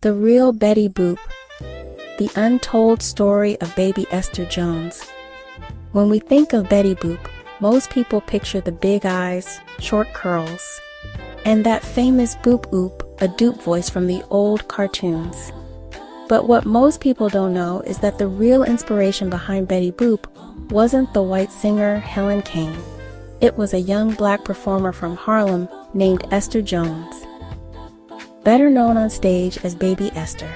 The real Betty Boop, the untold story of Baby Esther Jones. When we think of Betty Boop, most people picture the big eyes, short curls, and that famous Boop-oop-a-doop voice from the old cartoons. But what most people don't know is that the real inspiration behind Betty Boop wasn't the white singer Helen Kane. It was a young black performer from Harlem named Esther Jones, better known on stage as Baby Esther.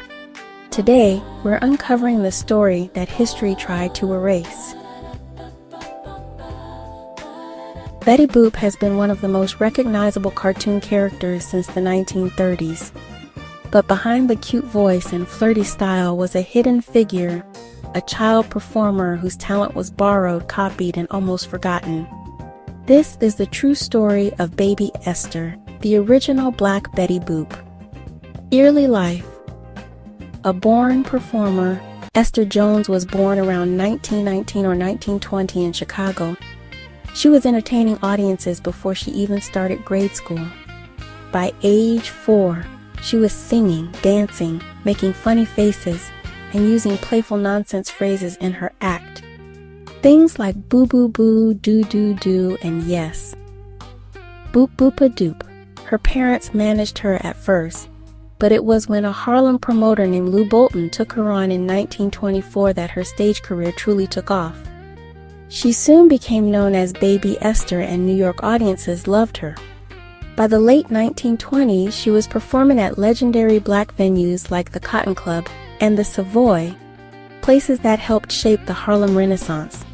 Today, we're uncovering the story that history tried to erase. Betty Boop has been one of the most recognizable cartoon characters since the 1930s. But behind the cute voice and flirty style was a hidden figure, a child performer whose talent was borrowed, copied, and almost forgotten. This is the true story of Baby Esther, the original Black Betty Boop. Early life. A born performer, Esther Jones was born around 1919 or 1920 in Chicago. She was entertaining audiences before she even started grade school. By age 4, she was singing, dancing, making funny faces, and using playful nonsense phrases in her act. Things like boo-boo-boo, do-do-do, and yes. Boop-oop-a-doop. Her parents managed her at first, but it was when a Harlem promoter named Lou Bolton took her on in 1924 that her stage career truly took off. She soon became known as Baby Esther, and New York audiences loved her. By the late 1920s, she was performing at legendary black venues like the Cotton Club and the Savoy, places that helped shape the Harlem Renaissance,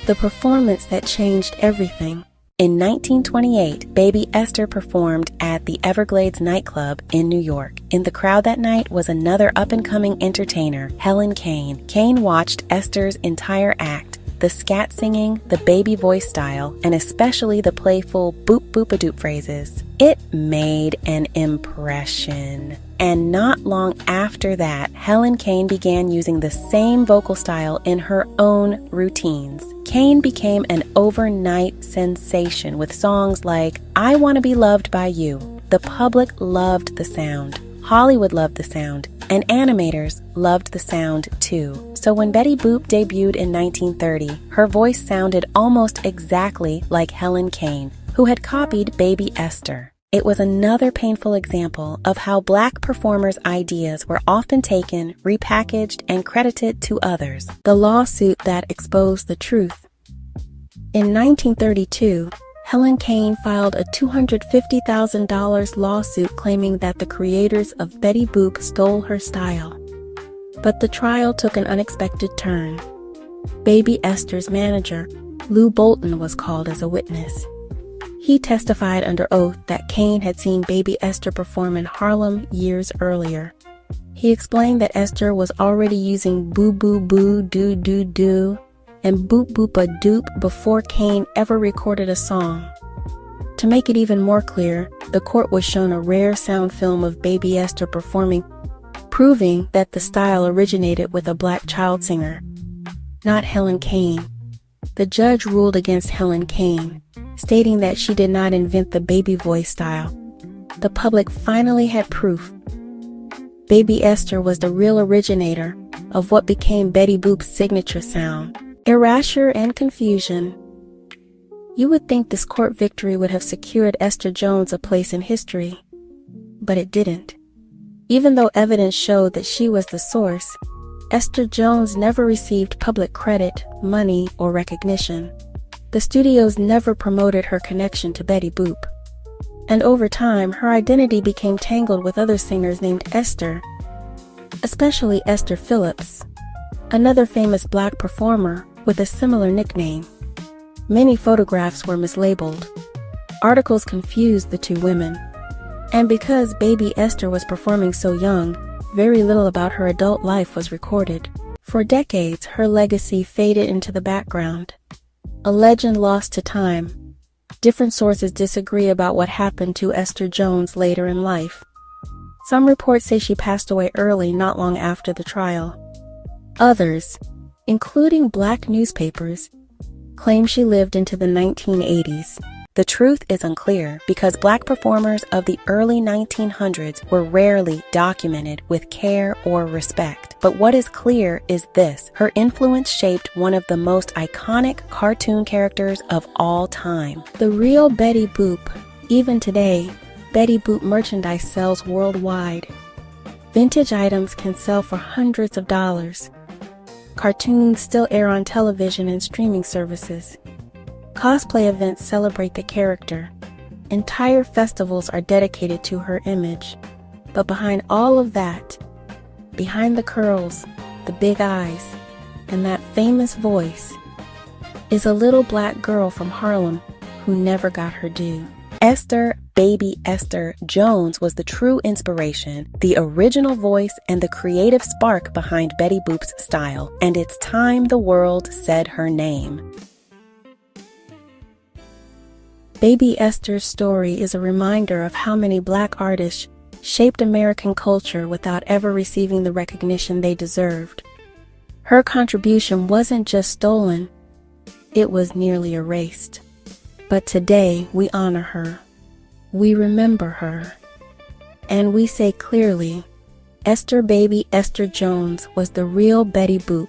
the performance that changed everything. In 1928, Baby Esther performed at the Everglades nightclub in New York. In the crowd that night was another up-and-coming entertainer, Helen Kane. Kane watched Esther's entire act, the scat singing, the baby voice style, and especially the playful boop-boop-a-doop phrases. It made an impression. And not long after that, Helen Kane began using the same vocal style in her own routines. Kane became an overnight sensation with songs like I Want to Be Loved by You. The public loved the sound. Hollywood loved the sound. And animators loved the sound too. So when Betty Boop debuted in 1930, her voice sounded almost exactly like Helen Kane, who had copied Baby Esther. It was another painful example of how black performers' ideas were often taken, repackaged, and credited to others. The lawsuit that exposed the truth. In 1932, Helen Kane filed a $250,000 lawsuit claiming that the creators of Betty Boop stole her style. But the trial took an unexpected turn. Baby Esther's manager, Lou Bolton, was called as a witness. He testified under oath that Kane had seen Baby Esther perform in Harlem years earlier. He explained that Esther was already using boo-boo-boo, do-do-do, and boop-boop-a-doop before Kane ever recorded a song. To make it even more clear, the court was shown a rare sound film of Baby Esther performing, proving that the style originated with a black child singer, not Helen Kane. The judge ruled against Helen Kane, stating that she did not invent the baby voice style. The public finally had proof. Baby Esther was the real originator of what became Betty Boop's signature sound. Erasure and confusion. You would think this court victory would have secured Esther Jones a place in history, but it didn't. Even though evidence showed that she was the source, Esther Jones never received public credit, money, or recognition. The studios never promoted her connection to Betty Boop. And over time, her identity became tangled with other singers named Esther, especially Esther Phillips, another famous black performer with a similar nickname. Many photographs were mislabeled. Articles confused the two women. And because Baby Esther was performing so young, very little about her adult life was recorded. For decades, her legacy faded into the background. A legend lost to time. Different sources disagree about what happened to Esther Jones later in life. Some reports say she passed away early, not long after the trial. Others, including black newspapers, claim she lived into the 1980s. The truth is unclear because Black performers of the early 1900s were rarely documented with care or respect. But what is clear is this: her influence shaped one of the most iconic cartoon characters of all time. The real Betty Boop. Even today, Betty Boop merchandise sells worldwide. Vintage items can sell for hundreds of dollars. Cartoons still air on television and streaming services. Cosplay events celebrate the character. Entire festivals are dedicated to her image. But behind all of that, behind the curls, the big eyes, and that famous voice, is a little Black girl from Harlem who never got her due. Esther, Baby Esther Jones was the true inspiration, the original voice, and the creative spark behind Betty Boop's style. And it's time the world said her name. Baby Esther's story is a reminder of how many Black artists shaped American culture without ever receiving the recognition they deserved. Her contribution wasn't just stolen, it was nearly erased. But today we honor her, we remember her, and we say clearly, Esther Baby Esther Jones was the real Betty Boop.